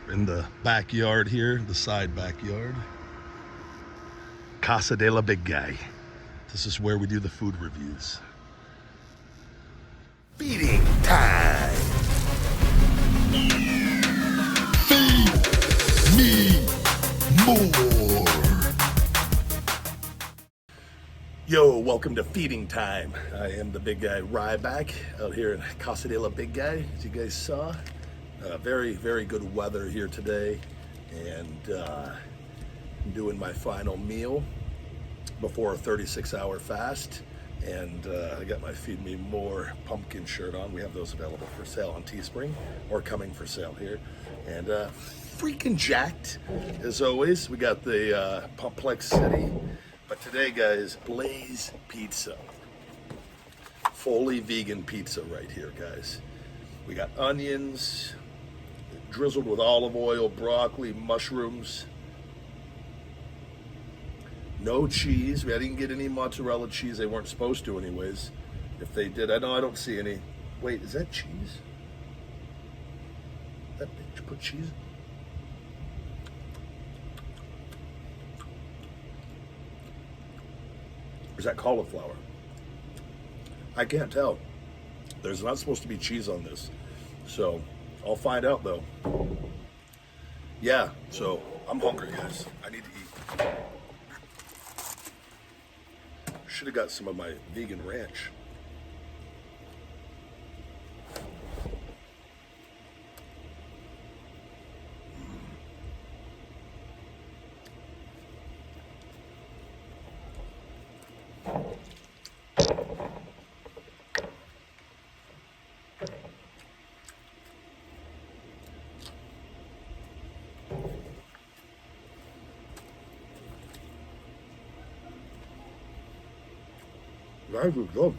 In the backyard here, the side backyard. Casa de la Big Guy. This is where we do the food reviews. Feeding time. Feed me more. Yo, welcome to Feeding Time. I am the big guy Ryback out here in Casa de la Big Guy, as you guys saw. Very, very good weather here today, and I'm doing my final meal before a 36-hour fast. And I got my Feed Me More pumpkin shirt on. We have those available for sale on Teespring, or coming for sale here. And freaking jacked, as always. We got the Complex City. But today, guys, Blaze Pizza. Fully vegan pizza right here, guys. We got onions, drizzled with olive oil, broccoli, mushrooms. No cheese. We didn't get any mozzarella cheese. They weren't supposed to anyways. If they did, I don't see any. Wait, is that cheese? That bitch put cheese? Or is that cauliflower? I can't tell. There's not supposed to be cheese on this. So, I'll find out though. Yeah, so I'm hungry, guys. I need to eat. Should have got some of my vegan ranch. Very good.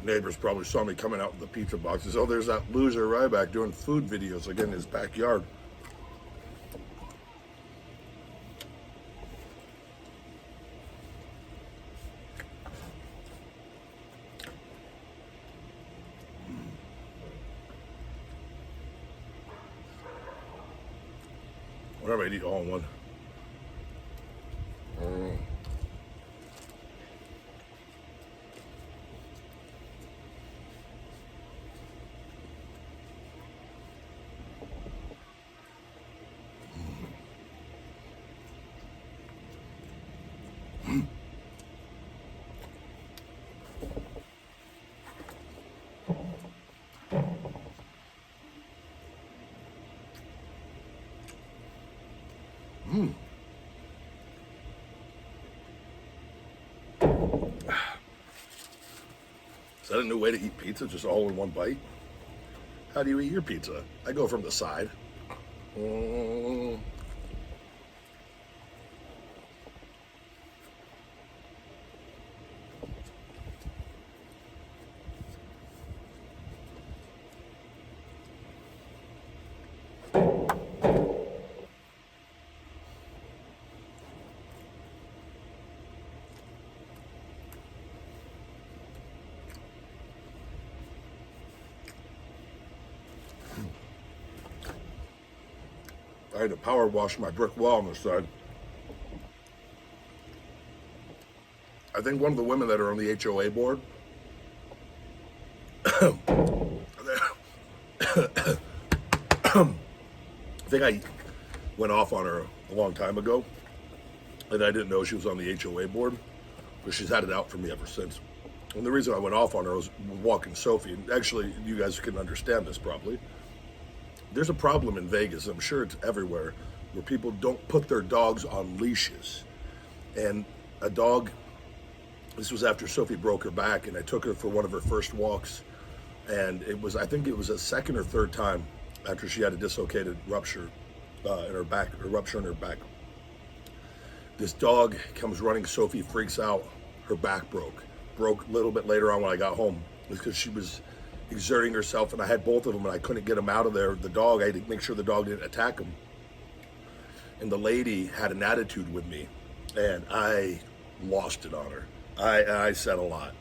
Neighbors probably saw me coming out with the pizza boxes. Oh, there's that loser Ryback doing food videos again in his backyard. Whatever, I'd eat all in one. Is that a new way to eat pizza, just all in one bite? How do you eat your pizza? I go from the side. I had to power wash my brick wall on the side. I think one of the women that are on the HOA board, I think I went off on her a long time ago, and I didn't know she was on the HOA board, but she's had it out for me ever since. And the reason I went off on her was walking Sophie, and actually you guys can understand this probably. There's a problem in Vegas, I'm sure it's everywhere, where people don't put their dogs on leashes. And a dog, this was after Sophie broke her back, and I took her for one of her first walks, and I think it was a second or third time after she had a dislocated rupture in her back, or rupture in her back. This dog comes running. Sophie freaks out. Her back broke. Broke a little bit later on when I got home. It was because she was exerting herself, and I had both of them, and I couldn't get them out of there. The dog, I had to make sure the dog didn't attack him. And the lady had an attitude with me, and I lost it on her. I said a lot.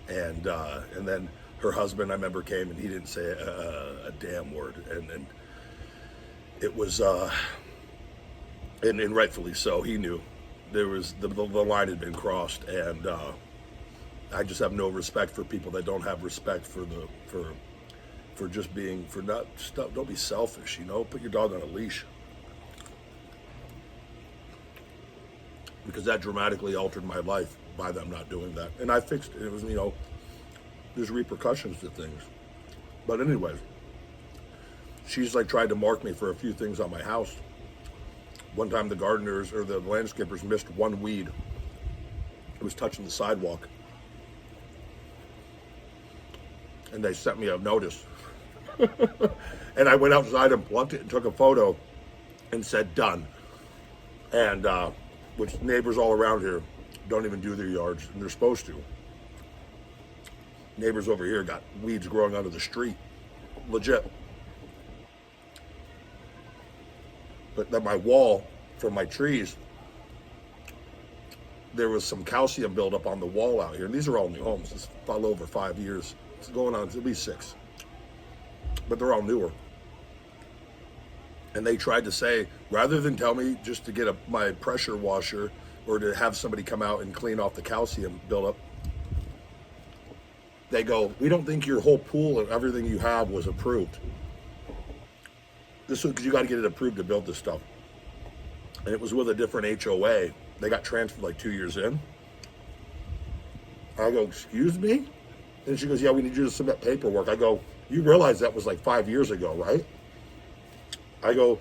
And then her husband, I remember, came, and he didn't say a damn word. And it was, and rightfully so, he knew. There was, the line had been crossed, and I just have no respect for people that don't have respect for just being, don't be selfish, put your dog on a leash. Because that dramatically altered my life by them not doing that. And I fixed it. It was, there's repercussions to things. But anyways, she's like tried to mark me for a few things on my house. One time the gardeners or the landscapers missed one weed. It was touching the sidewalk. And they sent me a notice. And I went outside and plucked it and took a photo and said, done. And, which neighbors all around here don't even do their yards, and they're supposed to. Neighbors over here got weeds growing onto the street. Legit. But then my wall from my trees, there was some calcium buildup on the wall out here. And these are all new homes. It's well over 5 years. It's going on, it'll be 6. But they're all newer. And they tried to say, rather than tell me just to get my pressure washer or to have somebody come out and clean off the calcium buildup, they go, we don't think your whole pool and everything you have was approved. This was because you got to get it approved to build this stuff. And it was with a different HOA. They got transferred like 2 years in. I go, excuse me? And she goes, yeah, we need you to submit paperwork. I go, you realize that was like 5 years ago, right? I go,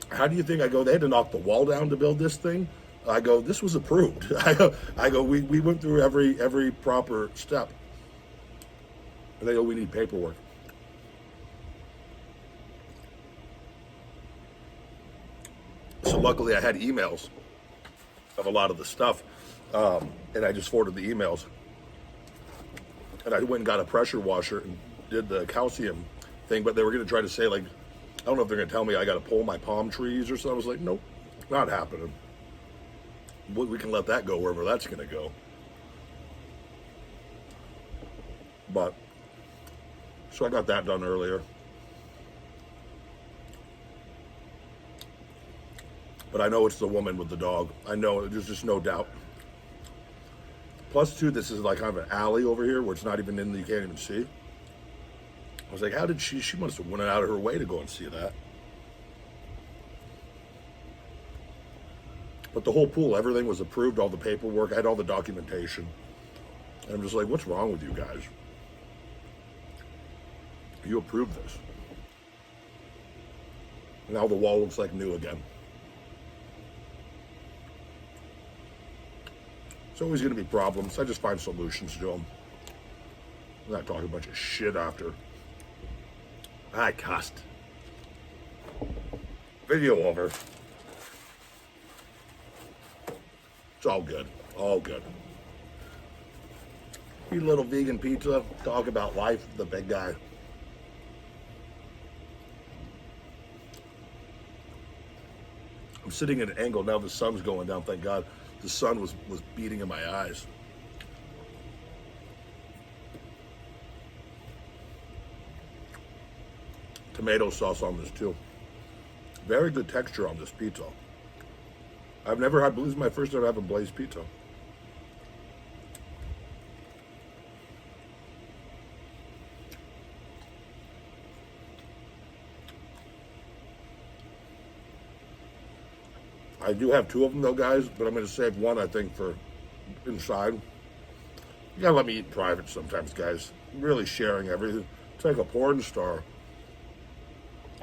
how do you think? I go, they had to knock the wall down to build this thing. I go, this was approved. I go, we went through every proper step. And they go, we need paperwork. So luckily I had emails of a lot of the stuff. And I just forwarded the emails. And I went and got a pressure washer and did the calcium thing, but they were going to try to say, like, I don't know if they're going to tell me I got to pull my palm trees or something. I was like, nope, not happening. We can let that go wherever that's going to go. But, so I got that done earlier. But I know it's the woman with the dog. I know, there's just no doubt. Plus, too, this is like kind of an alley over here where it's not even in, you can't even see. I was like, how did she must have went out of her way to go and see that. But the whole pool, everything was approved, all the paperwork, I had all the documentation. And I'm just like, what's wrong with you guys? You approved this. Now the wall looks like new again. It's always going to be problems. I just find solutions to them. I'm not talking a bunch of shit after. I cussed. Video over. It's all good. All good. Eat a little vegan pizza. Talk about life. The big guy. I'm sitting at an angle now. The sun's going down. Thank God. The sun was beating in my eyes. Tomato sauce on this too. Very good texture on this pizza. I've never had, this is my first time having glazed pizza. I do have 2 of them though, guys, but I'm going to save one, I think, for inside. You gotta let me eat in private sometimes, guys. I'm really sharing everything. It's like a porn star.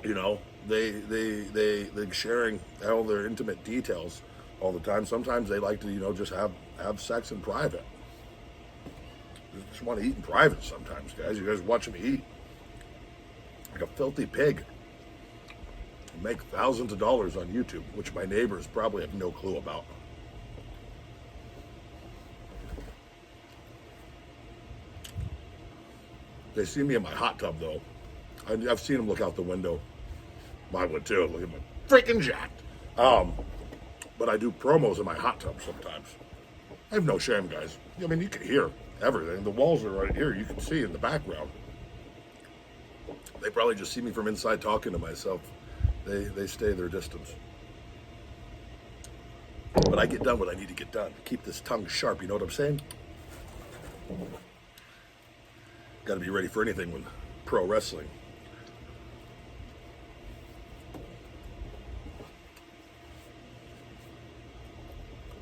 You know, they sharing all their intimate details all the time. Sometimes they like to, just have sex in private. They just want to eat in private sometimes, guys. You guys watching me eat like a filthy pig. make thousands of dollars on YouTube, which my neighbors probably have no clue about. They see me in my hot tub though. I've seen them look out the window. Mine would too. Look at my freaking jacked. But I do promos in my hot tub sometimes. I have no shame, guys. I mean, you can hear everything. The walls are right here. You can see in the background. They probably just see me from inside talking to myself. They stay their distance. But I get done what I need to get done. Keep this tongue sharp, you know what I'm saying? Got to be ready for anything with pro wrestling.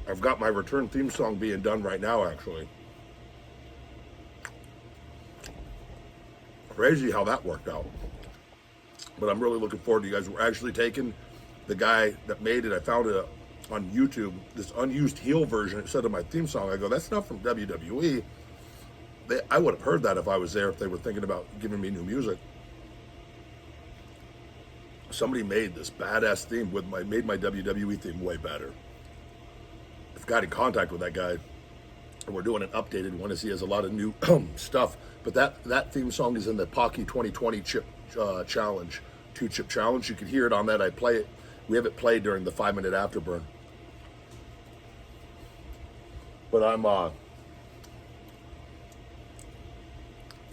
I've got my return theme song being done right now, actually. Crazy how that worked out. But I'm really looking forward to you guys. We're actually taking the guy that made it. I found it on YouTube, this unused heel version instead of my theme song. I go, that's not from WWE. I would have heard that if I was there, if they were thinking about giving me new music. Somebody made this badass theme made my WWE theme way better. I've got in contact with that guy, and we're doing an updated one as he has a lot of new stuff. But that theme song is in the Pocky 2020 chip challenge, 2-chip challenge. You can hear it on that. I play it. We have it played during the 5-minute afterburn. But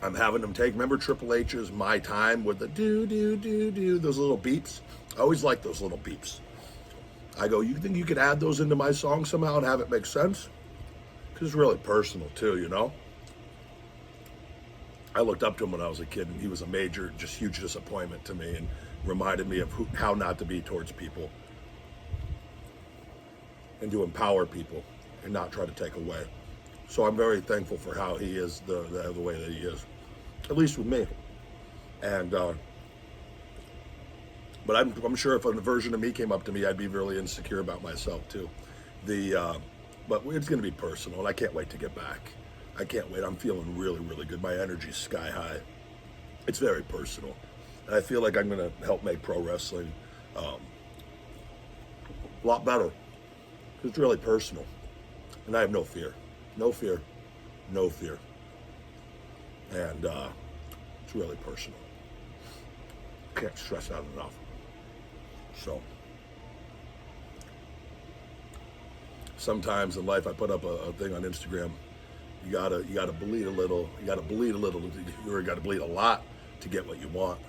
I'm having them take, remember Triple H's My Time with the do, those little beeps? I always like those little beeps. I go, you think you could add those into my song somehow and have it make sense? Because it's really personal too, you know? I looked up to him when I was a kid, and he was a major, just huge disappointment to me, and reminded me of how not to be towards people and to empower people and not try to take away. So I'm very thankful for how he is the way that he is, at least with me. And but I'm sure if a version of me came up to me, I'd be really insecure about myself too. But it's going to be personal, and I can't wait to get back. I can't wait. I'm feeling really, really good. My energy's sky high. It's very personal, and I feel like I'm going to help make pro wrestling a lot better. It's really personal, and I have no fear. No fear, no fear. And it's really personal. Can't stress that enough. So, sometimes in life I put up a thing on Instagram. You gotta bleed a little. You gotta bleed a little. You gotta bleed a lot to get what you want.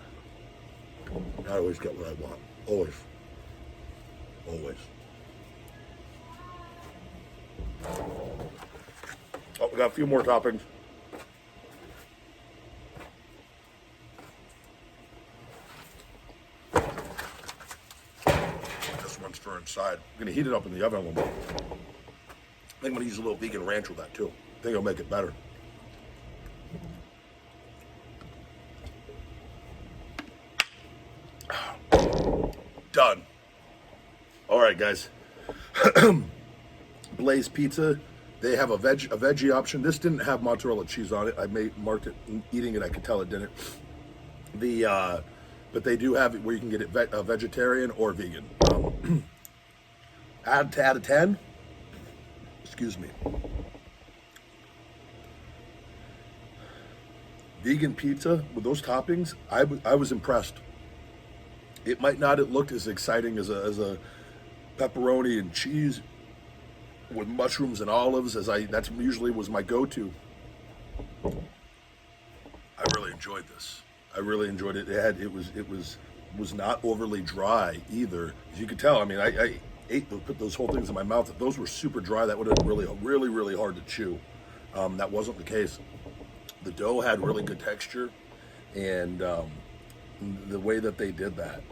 I always get what I want. Always. Always. Oh, we got a few more toppings. This one's for inside. I'm gonna heat it up in the oven a little bit. I think I'm gonna use a little vegan ranch with that too. I think it'll make it better. Done. All right, guys. Blaze Pizza. They have a veggie option. This didn't have mozzarella cheese on it. I marked it eating it. I could tell it didn't. But they do have it where you can get it vegetarian or vegan. Out of 10. Excuse me. Vegan pizza with those toppings. I was impressed. It might not have looked as exciting as a pepperoni and cheese with mushrooms and olives that's usually was my go-to. I really enjoyed this. I really enjoyed it. It was not overly dry either. As you could tell, I mean, I put those whole things in my mouth. If those were super dry, that would have been really hard to chew. That wasn't the case. The dough had really good texture, and the way that they did that,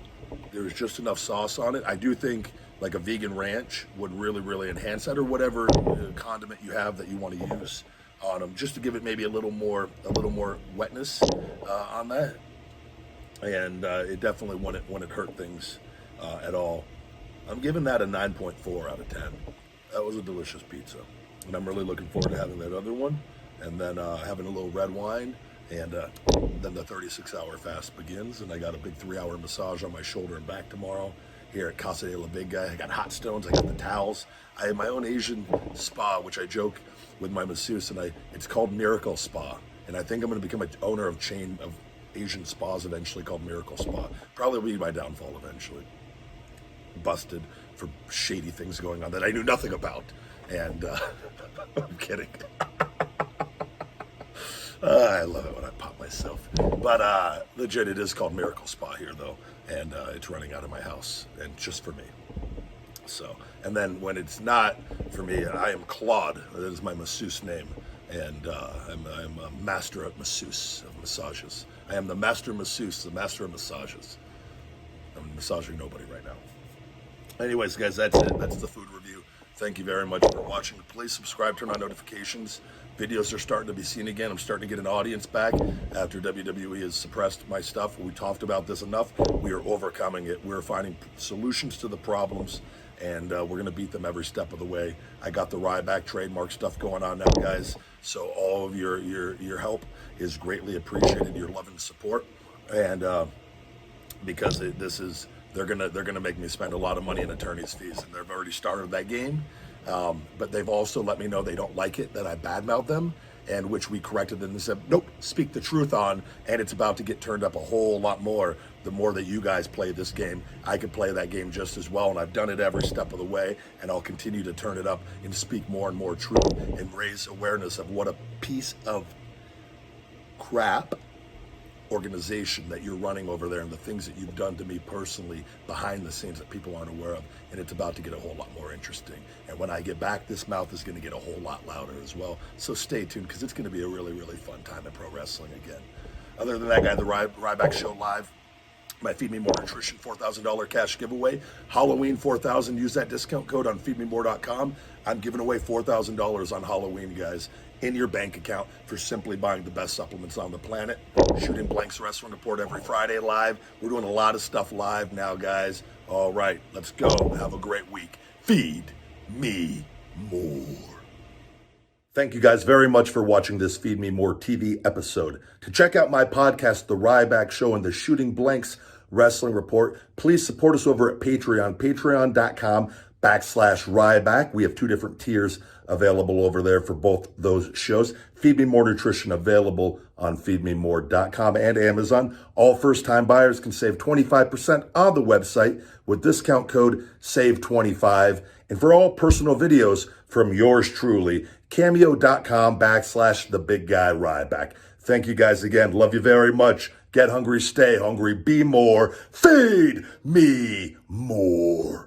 there was just enough sauce on it. I do think like a vegan ranch would really enhance that, or whatever condiment you have that you want to use on them, just to give it maybe a little more wetness on that. And it definitely wouldn't hurt things at all. I'm giving that a 9.4 out of 10. That was a delicious pizza, and I'm really looking forward to having that other one, and then having a little red wine And then the 36-hour fast begins, and I got a big 3-hour massage on my shoulder and back tomorrow here at Casa de la Big Guy. I got hot stones, I got the towels. I have my own Asian spa, which I joke with my masseuse, and it's called Miracle Spa. And I think I'm going to become an owner of chain of Asian spas eventually called Miracle Spa. Probably will be my downfall eventually. Busted for shady things going on that I knew nothing about. And I'm kidding. I love it when I pop myself. But legit, it is called Miracle Spa here, though. And it's running out of my house, and just for me. So, and then when it's not for me, I am Claude. That is my masseuse name. And I'm a master at masseuse, of massages. I am the master masseuse, the master of massages. I'm massaging nobody right now. Anyways, guys, that's it. That's the food review. Thank you very much for watching. Please subscribe, turn on notifications. Videos are starting to be seen again. I'm starting to get an audience back after WWE has suppressed my stuff. We talked about this enough. We are overcoming it. We're finding solutions to the problems, and we're going to beat them every step of the way. I got the Ryback trademark stuff going on now, guys. So all of your help is greatly appreciated. Your love and support, and because they're gonna make me spend a lot of money in attorney's fees, and they've already started that game. But they've also let me know they don't like it that I badmouth them, and which we corrected them and said, nope, speak the truth on, and it's about to get turned up a whole lot more. The more that you guys play this game, I could play that game just as well, and I've done it every step of the way, and I'll continue to turn it up and speak more and more truth and raise awareness of what a piece of crap organization that you're running over there and the things that you've done to me personally behind the scenes that people aren't aware of. And it's about to get a whole lot more interesting. And when I get back, this mouth is going to get a whole lot louder as well. So stay tuned, because it's going to be a really, really fun time in pro wrestling again. Other than that, guy, the Ryback Show live, my Feed Me More Nutrition $4,000 cash giveaway. Halloween 4,000. Use that discount code on feedmemore.com. I'm giving away $4,000 on Halloween, guys, in your bank account for simply buying the best supplements on the planet. Shooting Blanks Wrestling Report every Friday live. We're doing a lot of stuff live now, guys. All right, let's go. Have a great week. Feed me more. Thank you guys very much for watching this Feed Me More TV episode. To check out my podcast, The Ryback Show and the Shooting Blanks Wrestling Report, please support us over at Patreon, patreon.com/Ryback. We have 2 different tiers available over there for both those shows. Feed Me More Nutrition available on feedmemore.com and Amazon. All first-time buyers can save 25% on the website with discount code SAVE25. And for all personal videos from yours truly, cameo.com/the big guy Ryback. Thank you guys again. Love you very much. Get hungry, stay hungry, be more. Feed me more.